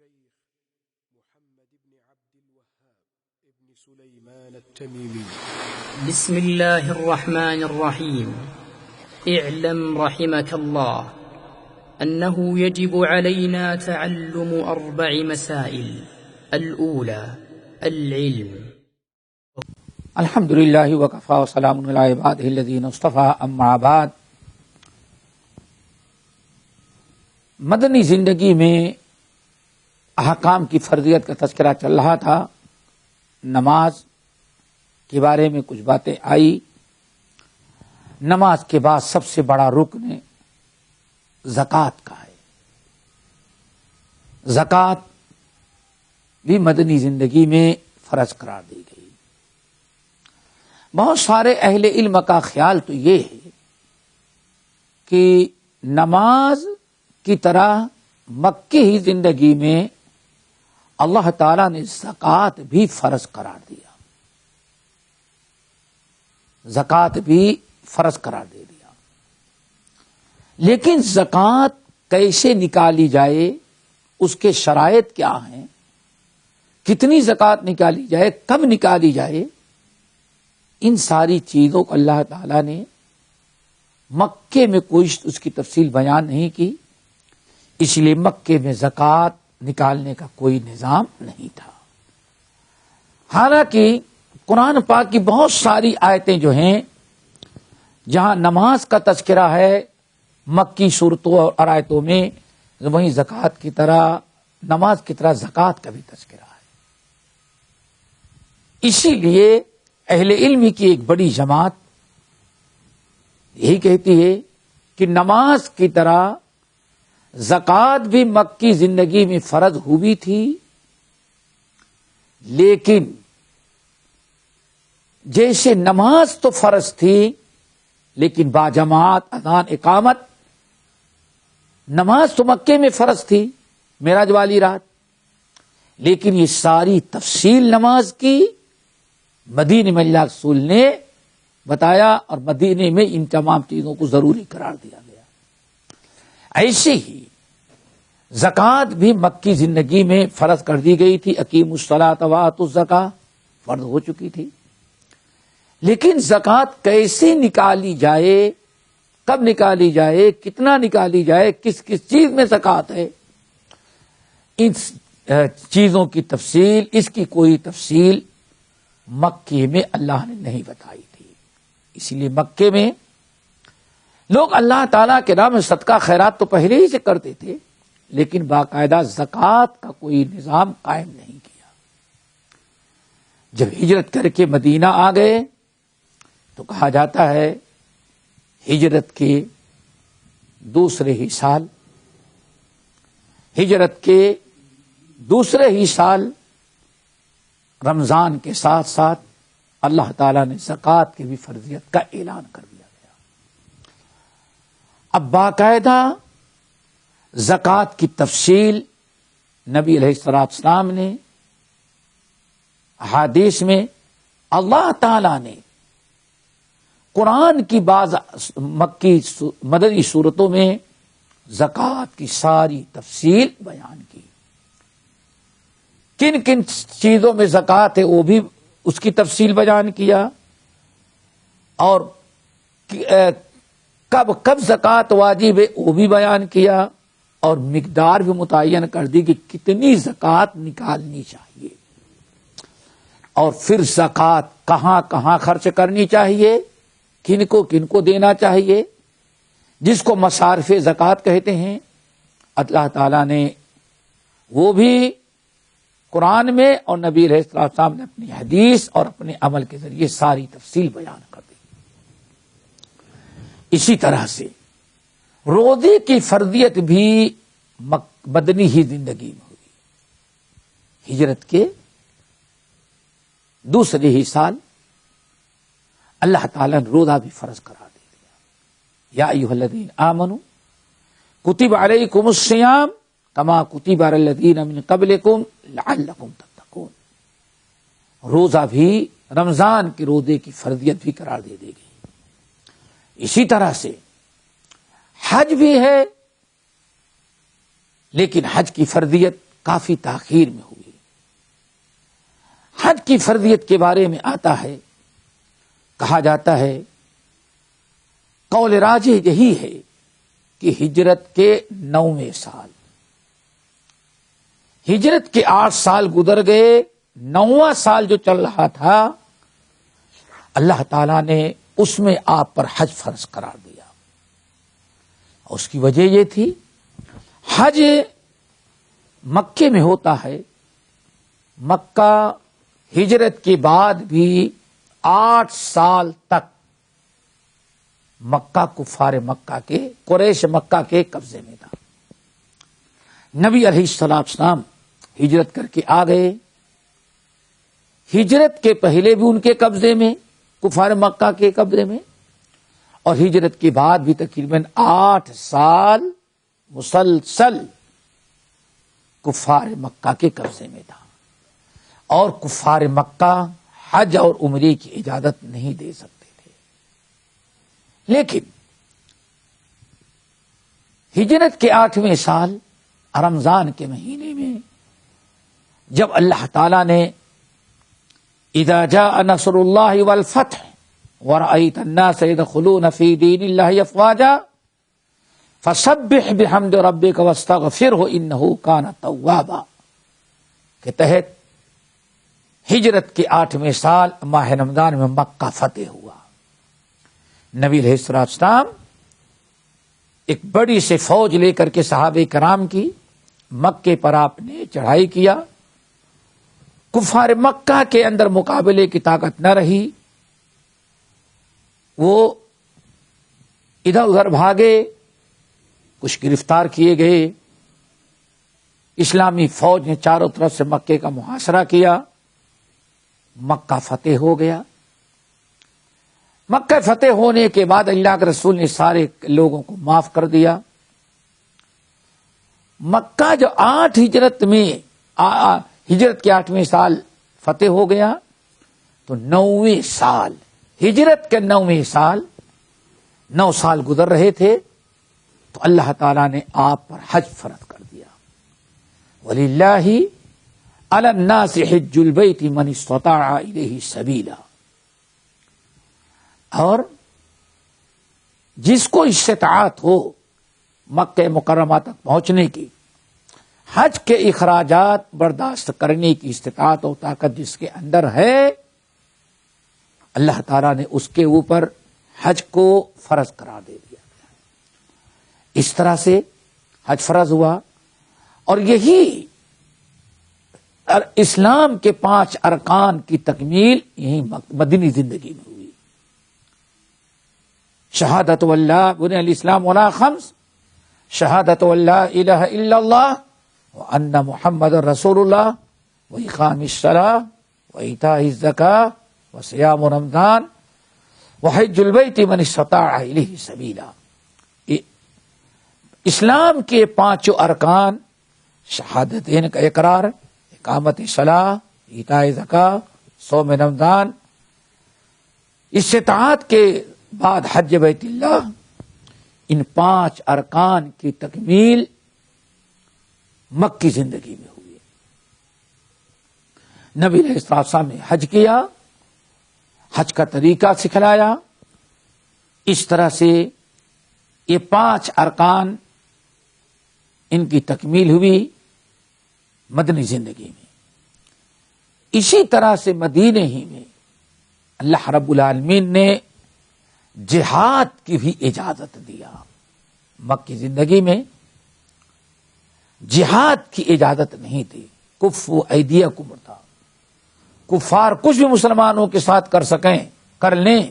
الشيخ محمد بن عبد الوهاب ابن سليمان التميمي. بسم الله الرحمن الرحيم. اعلم رحمك الله أنه يجب علينا تعلم 4 مسائل. الأولى العلم. الحمد لله وكفى وسلام على عباده الذين اصطفى. اما بعد، مدنی زندگی میں احکام کی فرضیت کا تذکرہ چل رہا تھا. نماز کے بارے میں کچھ باتیں آئی. نماز کے بعد سب سے بڑا رکن زکوٰۃ کا ہے. زکوٰۃ بھی مدنی زندگی میں فرض قرار دی گئی. بہت سارے اہل علم کا خیال تو یہ ہے کہ نماز کی طرح مکی ہی زندگی میں اللہ تعالی نے زکوٰۃ بھی فرض قرار دیا. زکوٰۃ بھی فرض قرار دے دیا. لیکن زکوٰۃ کیسے نکالی جائے، اس کے شرائط کیا ہیں، کتنی زکوٰۃ نکالی جائے، کب نکالی جائے، ان ساری چیزوں کو اللہ تعالی نے مکے میں کوئی اس کی تفصیل بیان نہیں کی. اس لیے مکے میں زکوٰۃ نکالنے کا کوئی نظام نہیں تھا. حالانکہ قرآن پاک کی بہت ساری آیتیں جو ہیں جہاں نماز کا تذکرہ ہے مکی صورتوں اور آیتوں میں، وہیں زکوٰۃ کی طرح نماز کی طرح زکوٰۃ کا بھی تذکرہ ہے. اسی لیے اہل علم کی ایک بڑی جماعت یہی کہتی ہے کہ نماز کی طرح زکوٰۃ بھی مکی زندگی میں فرض ہوئی تھی، لیکن جیسے نماز تو فرض تھی لیکن باجماعت اذان اقامت. نماز تو مکے میں فرض تھی معراج والی رات، لیکن یہ ساری تفصیل نماز کی مدینے میں اللہ رسول نے بتایا اور مدینے میں ان تمام چیزوں کو ضروری قرار دیا گیا. ایسے ہی زکوٰۃ بھی مکی زندگی میں فرض کر دی گئی تھی. اقیموا الصلاۃ وآتوا الزکاۃ فرض ہو چکی تھی. لیکن زکوٰۃ کیسے نکالی جائے، کب نکالی جائے، کتنا نکالی جائے، کس کس چیز میں زکوٰۃ ہے، ان چیزوں کی تفصیل، اس کی کوئی تفصیل مکے میں اللہ نے نہیں بتائی تھی. اسی لیے مکے میں لوگ اللہ تعالیٰ کے نام صدقہ خیرات تو پہلے ہی سے کرتے تھے، لیکن باقاعدہ زکوٰۃ کا کوئی نظام قائم نہیں کیا. جب ہجرت کر کے مدینہ آ گئے تو کہا جاتا ہے ہجرت کے دوسرے ہی سال رمضان کے ساتھ ساتھ اللہ تعالیٰ نے زکوٰۃ کی بھی فرضیت کا اعلان کر دیا گیا. اب باقاعدہ زکوٰۃ کی تفصیل نبی علیہ السلام نے احادیث میں، اللہ تعالیٰ نے قرآن کی بعض مکی مدنی صورتوں میں زکوٰۃ کی ساری تفصیل بیان کی. کن کن چیزوں میں زکوٰۃ ہے وہ بھی اس کی تفصیل بیان کیا، اور کب زکوٰۃ واجب ہے وہ بھی بیان کیا، اور مقدار بھی متعین کر دی کہ کتنی زکوٰۃ نکالنی چاہیے، اور پھر زکوٰۃ کہاں کہاں خرچ کرنی چاہیے، کن کو دینا چاہیے، جس کو مصارف زکوٰۃ کہتے ہیں. اللہ تعالیٰ نے وہ بھی قرآن میں اور نبی علیہ السلام نے اپنی حدیث اور اپنے عمل کے ذریعے ساری تفصیل بیان کر دی. اسی طرح سے روزے کی فرضیت بھی مدنی ہی زندگی میں ہوئی. ہجرت کے دوسرے ہی سال اللہ تعالیٰ نے روزہ بھی فرض قرار دے دیا. یا ایھا الذین آمنوا کتب علیکم الصیام کما کتب علی الذین من قبلکم لعلکم تتقون. روزہ بھی رمضان کے روزے کی فرضیت بھی قرار دے دی گئی. اسی طرح سے حج بھی ہے، لیکن حج کی فرضیت کافی تاخیر میں ہوئی۔ حج کی فرضیت کے بارے میں آتا ہے، کہا جاتا ہے، قول راجح یہی ہے کہ ہجرت کے 9ویں سال، ہجرت کے 8 سال گزر گئے، 9واں سال جو چل رہا تھا اللہ تعالیٰ نے اس میں آپ پر حج فرض قرار دیا۔ اس کی وجہ یہ تھی، حج مکے میں ہوتا ہے، مکہ ہجرت کے بعد بھی 8 سال تک مکہ کفار مکہ کے، قریش مکہ کے قبضے میں تھا۔ نبی علیہ السلام ہجرت کر کے آ گئے، ہجرت کے پہلے بھی ان کے قبضے میں، کفار مکہ کے قبضے میں، اور ہجرت کے بعد بھی تقریباً 8 سال مسلسل کفار مکہ کے قبضے میں تھا، اور کفار مکہ حج اور عمرے کی اجازت نہیں دے سکتے تھے۔ لیکن ہجرت کے 8ویں سال رمضان کے مہینے میں جب اللہ تعالی نے اذا جاء نصر اللہ والفتح ورأيت الناس يدخلون في دين الله افواجا فسبح بحمد ربك واستغفره انه كان توابا کے تحت ہجرت کے 8ویں سال ماہ رمضان میں مکہ فتح ہوا۔ نبی علیہ السلام ایک بڑی سے فوج لے کر کے صحابہ کرام کی مکے پر آپ نے چڑھائی کیا۔ کفار مکہ کے اندر مقابلے کی طاقت نہ رہی، وہ ادھر ادھر بھاگے، کچھ گرفتار کیے گئے۔ اسلامی فوج نے چاروں طرف سے مکے کا محاصرہ کیا، مکہ فتح ہو گیا۔ مکہ فتح ہونے کے بعد اللہ کے رسول نے سارے لوگوں کو معاف کر دیا۔ مکہ جو 8 ہجرت میں ہجرت کے 8ویں سال فتح ہو گیا، تو 9ویں سال ہجرت کے 9ویں سال 9 سال گزر رہے تھے تو اللہ تعالیٰ نے آپ پر حج فرض کر دیا۔ وَلِلَّهِ عَلَى النَّاسِ حِجُّ الْبَيْتِ مَنِ اسْتَطَاعَ إِلَيْهِ سَبِيلًا، اور جس کو استطاعت ہو مکہ مکرمہ تک پہنچنے کی، حج کے اخراجات برداشت کرنے کی استطاعت و طاقت جس کے اندر ہے، اللہ تعالیٰ نے اس کے اوپر حج کو فرض قرار دے دیا۔ اس طرح سے حج فرض ہوا، اور یہی اسلام کے 5 ارکان کی تکمیل یہی مدنی زندگی میں ہوئی۔ شہادت واللہ بنی الاسلام علی 5، شہادت واللہ الہ الا اللہ وان محمد رسول اللہ واقام الصلاۃ وایتاء الزکاۃ وصیام رمضان وحج البیت من استطاع الیہ سبیلا۔ اسلام کے 5 ارکان، شہادتین کا اقرار، اقامت صلاۃ، ایتاء زکاۃ، صوم رمضان، استطاعت کے بعد حج بیت اللہ، ان 5 ارکان کی تکمیل مکی زندگی میں ہوئی۔ نبی علیہ السلام نے حج کیا، حج کا طریقہ سکھلایا۔ اس طرح سے یہ 5 ارکان ان کی تکمیل ہوئی مدنی زندگی میں۔ اسی طرح سے مدینے ہی میں اللہ رب العالمین نے جہاد کی بھی اجازت دیا۔ مکی زندگی میں جہاد کی اجازت نہیں تھی، کفوا ایدیکم تھا، کفار کچھ بھی مسلمانوں کے ساتھ کر سکیں کر لیں،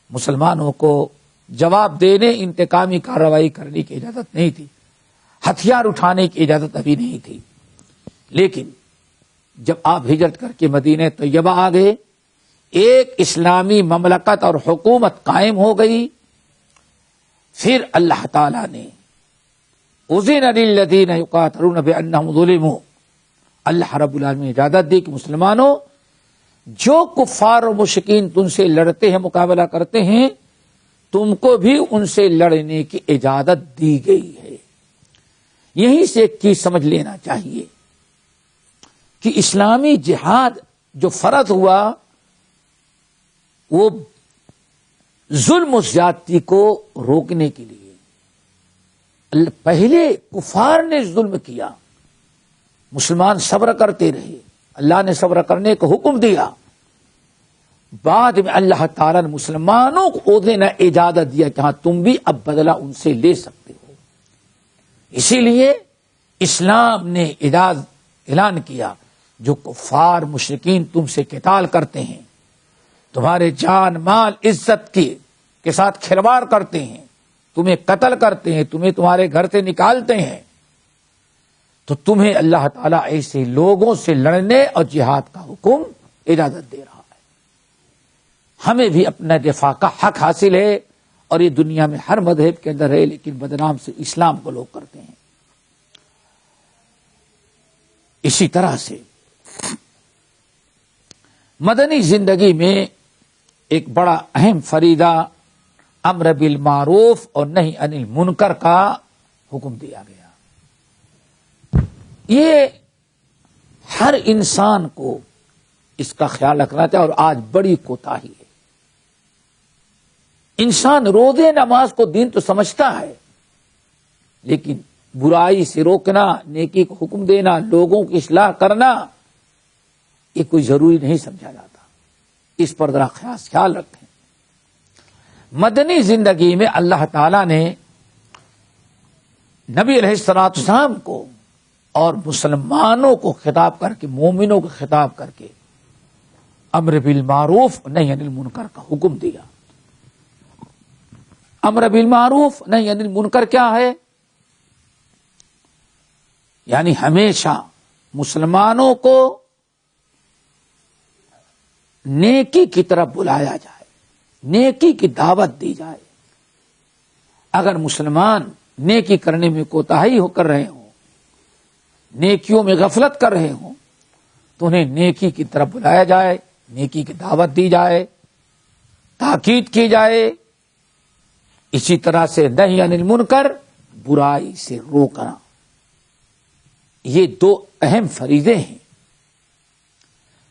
مسلمانوں کو جواب دینے، انتقامی کارروائی کرنے کی اجازت نہیں تھی، ہتھیار اٹھانے کی اجازت ابھی نہیں تھی۔ لیکن جب آپ ہجرت کر کے مدینہ طیبہ آ گئے، ایک اسلامی مملکت اور حکومت قائم ہو گئی، پھر اللہ تعالی نے اذن للذین یقاتلون بانہم ظلموا، اللہ رب العالمین نے اجازت دی کہ مسلمانوں، جو کفار و مشرکین تم سے لڑتے ہیں، مقابلہ کرتے ہیں، تم کو بھی ان سے لڑنے کی اجازت دی گئی ہے۔ یہیں سے ایک چیز سمجھ لینا چاہیے کہ اسلامی جہاد جو فرض ہوا وہ ظلم و زیادتی کو روکنے کے لیے۔ پہلے کفار نے ظلم کیا، مسلمان صبر کرتے رہے، اللہ نے صبر کرنے کا حکم دیا، بعد میں اللہ تعالیٰ نے مسلمانوں کو دینا اجازت دیا کہ ہاں تم بھی اب بدلہ ان سے لے سکتے ہو۔ اسی لیے اسلام نے اعلان کیا جو کفار مشرکین تم سے قتال کرتے ہیں، تمہارے جان مال عزت کے ساتھ کھلواڑ کرتے ہیں، تمہیں قتل کرتے ہیں، تمہیں تمہارے گھر سے نکالتے ہیں، تو تمہیں اللہ تعالیٰ ایسے لوگوں سے لڑنے اور جہاد کا حکم اجازت دے رہا ہے۔ ہمیں بھی اپنا دفاع کا حق حاصل ہے، اور یہ دنیا میں ہر مذہب کے اندر ہے، لیکن بدنام سے اسلام کو لوگ کرتے ہیں۔ اسی طرح سے مدنی زندگی میں ایک بڑا اہم فریضہ امر بالمعروف اور نہی عن المنکر کا حکم دیا گیا۔ یہ ہر انسان کو اس کا خیال رکھنا چاہیے، اور آج بڑی کوتاہی ہے۔ انسان روزے نماز کو دین تو سمجھتا ہے، لیکن برائی سے روکنا، نیکی کو حکم دینا، لوگوں کی اصلاح کرنا، یہ کوئی ضروری نہیں سمجھا جاتا۔ اس پر ذرا خیال رکھیں۔ مدنی زندگی میں اللہ تعالی نے نبی علیہ الصلوۃ والسلام کو اور مسلمانوں کو خطاب کر کے، مومنوں کو خطاب کر کے امر بالمعروف نہی عن المنکر کا حکم دیا۔ امر بالمعروف نہی عن المنکر کیا ہے؟ یعنی ہمیشہ مسلمانوں کو نیکی کی طرف بلایا جائے، نیکی کی دعوت دی جائے۔ اگر مسلمان نیکی کرنے میں کوتاہی ہو کر رہے ہوں، نیکیوں میں غفلت کر رہے ہوں، تو انہیں نیکی کی طرف بلایا جائے، نیکی کی دعوت دی جائے، تاکید کی جائے۔ اسی طرح سے نہی عن المنکر، برائی سے روکنا، یہ دو اہم فریضے ہیں۔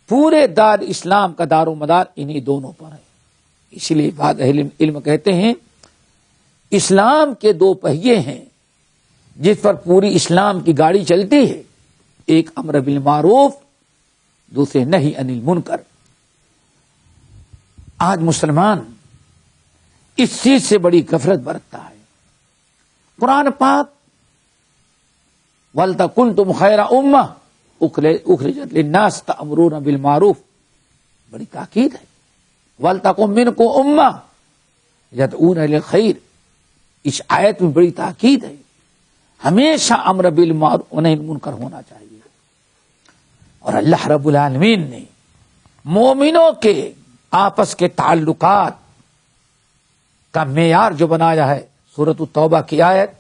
پورے دار اسلام کا دار و مدار انہی دونوں پر ہے۔ اس لیے بعض اہل علم کہتے ہیں اسلام کے دو پہیے ہیں جس پر پوری اسلام کی گاڑی چلتی ہے، ایک امر بالمعروف، دوسرے نہی عن المنکر۔ آج مسلمان اس چیز سے بڑی غفلت برتتا ہے۔ قرآن پاک وَلْتَكُنْتُمْ خَيْرَ أُمَّةٍ اخرجت للناس تأمرون بالمعروف، بڑی تاکید ہے۔ وَلْتَكُن مِّنكُمْ أُمَّةٌ يَدْعُونَ إِلَى الْخَيْرِ، اس آیت میں بڑی تاکید ہے۔ ہمیشہ امر بالمعروف و نہی عن المنکر ہونا چاہیے۔ اور اللہ رب العالمین نے مومنوں کے آپس کے تعلقات کا معیار جو بنایا ہے، سورۃ التوبہ کی آیت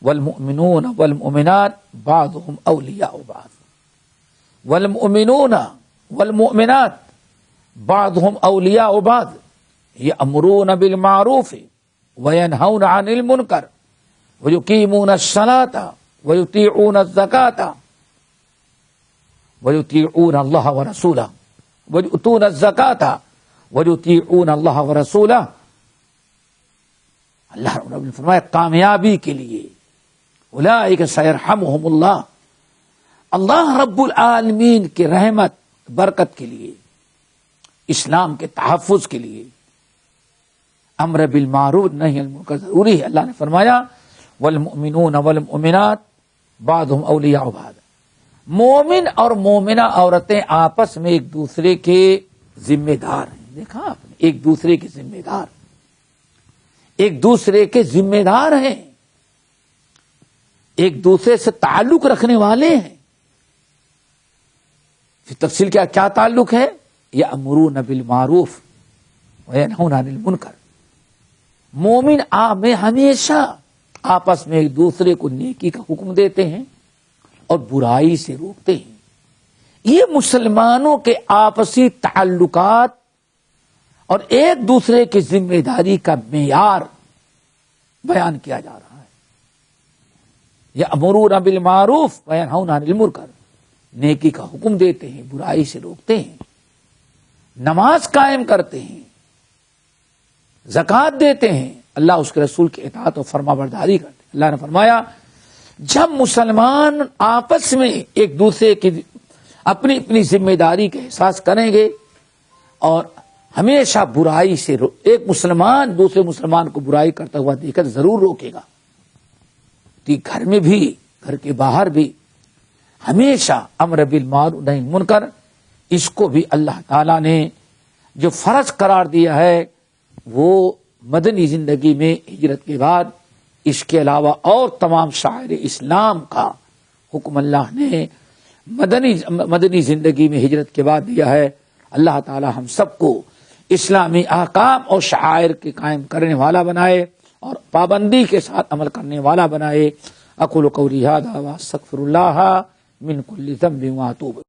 والمؤمنون والمؤمنات بعضهم اولیاء بعض، والمؤمنون والمؤمنات بعضهم اولیاء بعض یأمرون بالمعروف وینہون عن المنکر ویقیمون الصلاة ویطیعون الزکاة ویطیعون اللہ ورسولہ ویؤتون الزکاة ویطیعون اللہ ورسولہ۔ اللہ رب نے فرمایا کامیابی کے لیے اولئک سیرحمہم اللہ، اللہ رب العالمین کے رحمت برکت کے لیے، اسلام کے تحفظ کے لیے امر بالمعروف نہی عن المنکر ضروری ہے۔ اللہ نے فرمایا والمؤمنون والمؤمنات بعضهم اولیاء بعض، مومن اور مومنہ عورتیں آپس میں ایک دوسرے کے ذمہ دار ہیں۔ دیکھا آپ نے، ایک دوسرے کے ذمہ دار، ایک دوسرے کے ذمہ دار ہیں، ایک دوسرے سے تعلق رکھنے والے ہیں۔ پھر تفصیل کیا تعلق ہے؟ یأمرون بالمعروف وینہون عن المنکر۔ مومن میں ہمیشہ آپس میں ایک دوسرے کو نیکی کا حکم دیتے ہیں اور برائی سے روکتے ہیں۔ یہ مسلمانوں کے آپسی تعلقات اور ایک دوسرے کی ذمہ داری کا معیار بیان کیا جا رہا ہے۔ یأمرون بالمعروف وینہون عن المنکر، نیکی کا حکم دیتے ہیں، برائی سے روکتے ہیں، نماز قائم کرتے ہیں، زکوٰۃ دیتے ہیں، اللہ اس کے رسول کی اطاعت و فرما برداری کرتے ہیں۔ اللہ نے فرمایا جب مسلمان آپس میں ایک دوسرے کی اپنی اپنی ذمہ داری کا احساس کریں گے اور ہمیشہ برائی سے ایک مسلمان دوسرے مسلمان کو برائی کرتا ہوا دیکھ کر ضرور روکے گا، تو گھر میں بھی گھر کے باہر بھی ہمیشہ امر بالمعروف نہی عن المنکر، اس کو بھی اللہ تعالی نے جو فرض قرار دیا ہے وہ مدنی زندگی میں ہجرت کے بعد اس کے علاوہ اور تمام شعائر اسلام کا حکم اللہ نے مدنی زندگی میں ہجرت کے بعد دیا ہے۔ اللہ تعالی ہم سب کو اسلامی احکام اور شعائر کے قائم کرنے والا بنائے اور پابندی کے ساتھ عمل کرنے والا بنائے۔ اقول قولی ھذا واستغفر اللہ من کل ذنب واتوب۔